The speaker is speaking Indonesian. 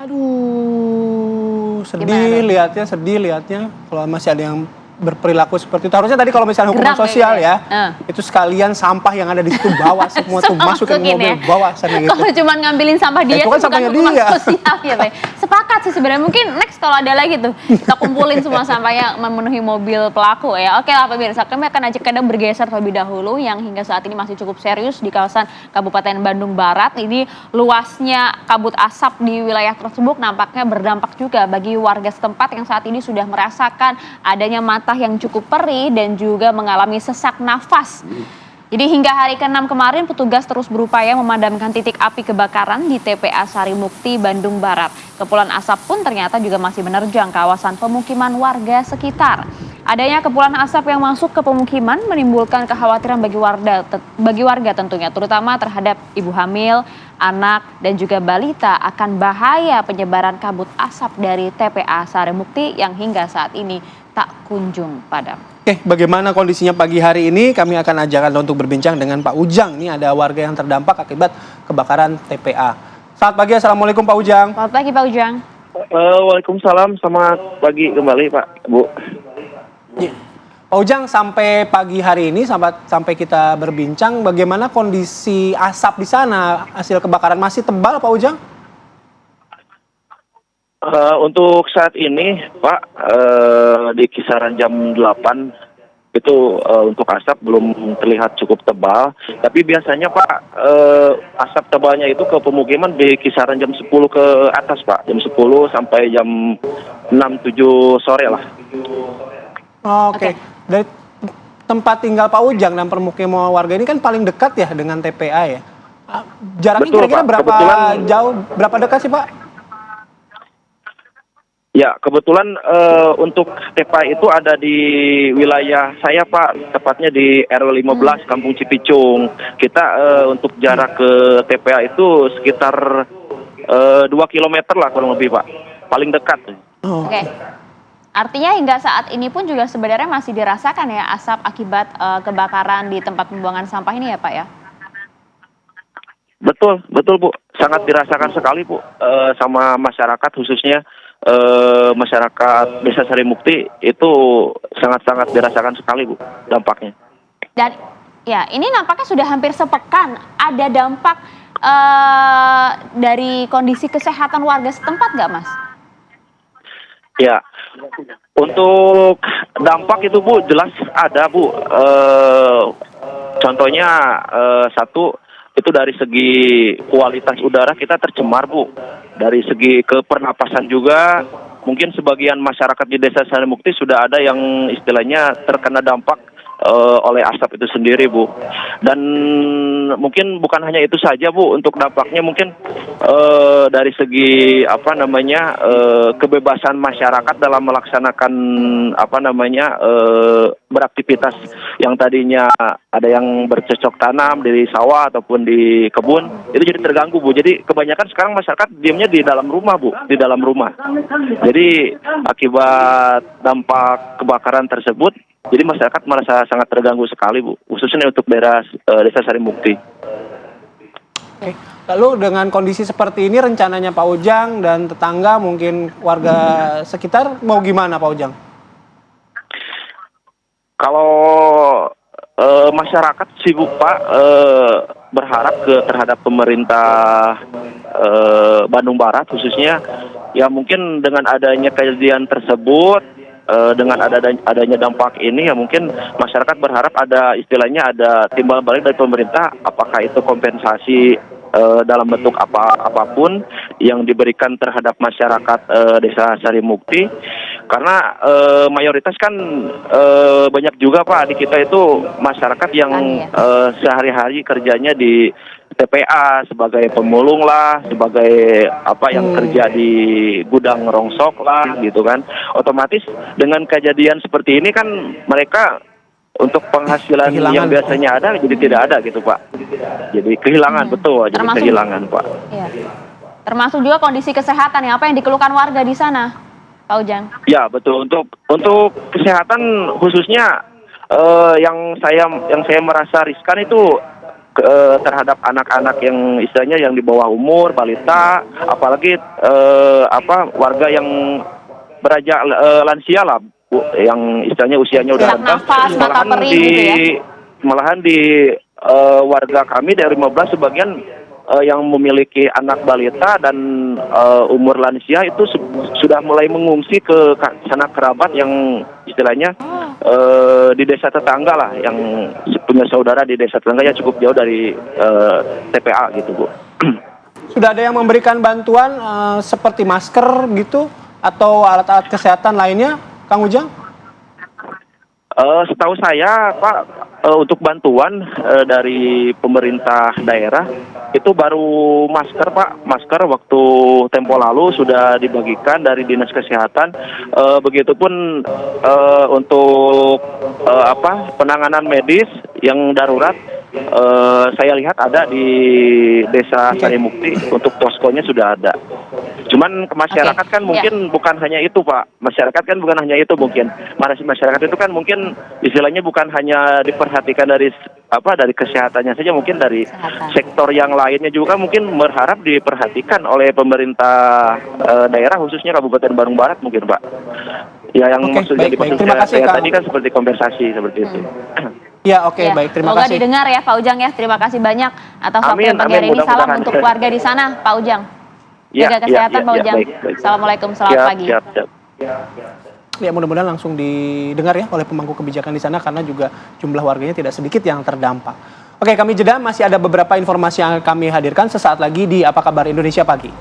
Aduh, Gimana sedih dong? lihatnya, sedih lihatnya. Kalau masih ada yang berperilaku seperti itu. Harusnya tadi kalau misalnya hukuman Geram sosial kayaknya ya, itu sekalian sampah yang ada di situ bawa semua tuh, Semua masukin masukin mobil, ya. bawa sana gitu. Kalau cuma ngambilin sampah dia Itu sih kan bukan sampahnya hukuman dia. sosial ya, Pak. Sepakat sih sebenarnya. Mungkin next kalau ada lagi tuh, kita kumpulin semua sampahnya memenuhi mobil pelaku ya. Oke lah pemirsa, kami akan ajak Anda bergeser terlebih dahulu yang hingga saat ini masih cukup serius di kawasan Kabupaten Bandung Barat. Ini luasnya kabut asap di wilayah tersebut nampaknya berdampak juga bagi warga setempat yang saat ini sudah merasakan adanya mata yang cukup perih dan juga mengalami sesak nafas. Jadi hingga hari ke-6 kemarin petugas terus berupaya memadamkan titik api kebakaran di TPA Sarimukti, Bandung Barat. Kepulan asap pun ternyata juga masih menerjang kawasan pemukiman warga sekitar. Adanya kepulan asap yang masuk ke pemukiman menimbulkan kekhawatiran bagi warga tentunya, terutama terhadap ibu hamil, anak, dan juga balita akan bahaya penyebaran kabut asap dari TPA Sarimukti yang hingga saat ini tak kunjung padam. Oke, bagaimana kondisinya pagi hari ini? Kami akan ajak Anda untuk berbincang dengan Pak Ujang. Ini ada warga yang terdampak akibat kebakaran TPA. Selamat pagi, Assalamualaikum Pak Ujang. Selamat pagi Pak Ujang. Waalaikumsalam, selamat pagi kembali Pak, Bu. Pak Ujang, sampai pagi hari ini, sampai kita berbincang, bagaimana kondisi asap di sana? Hasil kebakaran masih tebal Pak Ujang? Untuk saat ini Pak, di kisaran jam 8 itu untuk asap belum terlihat cukup tebal. Tapi biasanya Pak, asap tebalnya itu ke pemukiman di kisaran jam 10 ke atas Pak. Jam 10 sampai jam 6-7 sore lah. Oke. Dari tempat tinggal Pak Ujang dan permukiman warga ini kan paling dekat ya dengan TPA ya. Jaraknya Betul, kira-kira Pak. berapa jauh, berapa dekat sih Pak? Ya, kebetulan untuk TPA itu ada di wilayah saya Pak, tepatnya di RW 15 Kampung Cipicung. Kita untuk jarak ke TPA itu sekitar 2 kilometer lah kurang lebih Pak, paling dekat. Oke. Artinya hingga saat ini pun juga sebenarnya masih dirasakan ya asap akibat kebakaran di tempat pembuangan sampah ini ya Pak ya? Betul Bu, sangat dirasakan sekali Bu, sama masyarakat khususnya masyarakat Desa Sarimukti itu sangat-sangat dirasakan sekali Bu dampaknya. Dan ya ini nampaknya sudah hampir sepekan ada dampak dari kondisi kesehatan warga setempat nggak Mas? Ya, untuk dampak itu Bu jelas ada Bu. Contohnya satu itu dari segi kualitas udara kita tercemar Bu. Dari segi kepernapasan juga mungkin sebagian masyarakat di Desa Sarimukti sudah ada yang istilahnya terkena dampak oleh asap itu sendiri Bu. Dan mungkin bukan hanya itu saja Bu, untuk dampaknya mungkin dari segi kebebasan masyarakat dalam melaksanakan beraktivitas yang tadinya ada yang bercocok tanam di sawah ataupun di kebun itu jadi terganggu Bu. Jadi kebanyakan sekarang masyarakat diamnya di dalam rumah Bu, di dalam rumah. Jadi akibat dampak kebakaran tersebut, jadi masyarakat merasa sangat terganggu sekali Bu, khususnya untuk daerah Desa Sarimukti. Oke. Lalu dengan kondisi seperti ini rencananya Pak Ujang dan tetangga mungkin warga sekitar mau gimana Pak Ujang? Kalau masyarakat sih Bu Pak berharap terhadap pemerintah Bandung Barat khususnya ya mungkin dengan adanya kejadian tersebut, dengan adanya dampak ini ya mungkin masyarakat berharap ada istilahnya ada timbal balik dari pemerintah, apakah itu kompensasi dalam bentuk apapun yang diberikan terhadap masyarakat Desa Sarimukti, karena mayoritas kan banyak juga Pak di kita itu masyarakat yang sehari-hari kerjanya di TPA sebagai pemulung lah, sebagai yang kerja di gudang rongsok lah gitu kan. Otomatis dengan kejadian seperti ini kan mereka untuk penghasilan yang biasanya ada jadi tidak ada gitu Pak. Jadi kehilangan betul, jadi kehilangan Pak. Iya. Termasuk juga kondisi kesehatan ya, apa yang dikeluhkan warga di sana, Pak Ujang? Ya betul, untuk kesehatan khususnya yang saya merasa riskan itu terhadap anak-anak yang istilahnya yang di bawah umur, balita, apalagi warga yang lansia lah, Bu, yang istilahnya usianya udah Sesak rentan. nafas, mata perih gitu ya. Malahan di warga kami dari 15 sebagian yang memiliki anak balita dan umur lansia itu sudah mulai mengungsi ke sanak kerabat yang istilahnya di desa tetangga lah, yang punya saudara di desa tetangga yang cukup jauh dari TPA gitu, Bu. Sudah ada yang memberikan bantuan seperti masker gitu atau alat-alat kesehatan lainnya, Kang Ujang? Setahu saya, Pak, untuk bantuan dari pemerintah daerah itu baru masker, Pak. Masker waktu tempo lalu sudah dibagikan dari Dinas Kesehatan. Begitupun untuk penanganan medis yang darurat. Saya lihat ada di Desa Sarimukti, untuk poskonya sudah ada. Cuman ke masyarakat kan mungkin bukan hanya itu, Pak. Masyarakat kan bukan hanya itu mungkin. Masyarakat itu kan mungkin istilahnya bukan hanya diperhatikan dari kesehatannya saja, mungkin dari sektor yang lainnya juga mungkin berharap diperhatikan oleh pemerintah daerah, khususnya Kabupaten Bandung Barat mungkin, Pak. Ya, yang maksudnya dimaksud saya tadi kan seperti kompensasi seperti itu. Ya, oke, baik. Terima Semoga kasih. didengar ya Pak Ujang ya. Terima kasih banyak atas waktu yang pagi hari ini. Salam untuk keluarga di sana, Pak Ujang. Jaga kesehatan, Pak Ujang. Baik. Assalamualaikum, selamat pagi. Ya, mudah-mudahan langsung didengar ya oleh pemangku kebijakan di sana, karena juga jumlah warganya tidak sedikit yang terdampak. Oke, kami jeda, masih ada beberapa informasi yang kami hadirkan sesaat lagi di Apa Kabar Indonesia Pagi.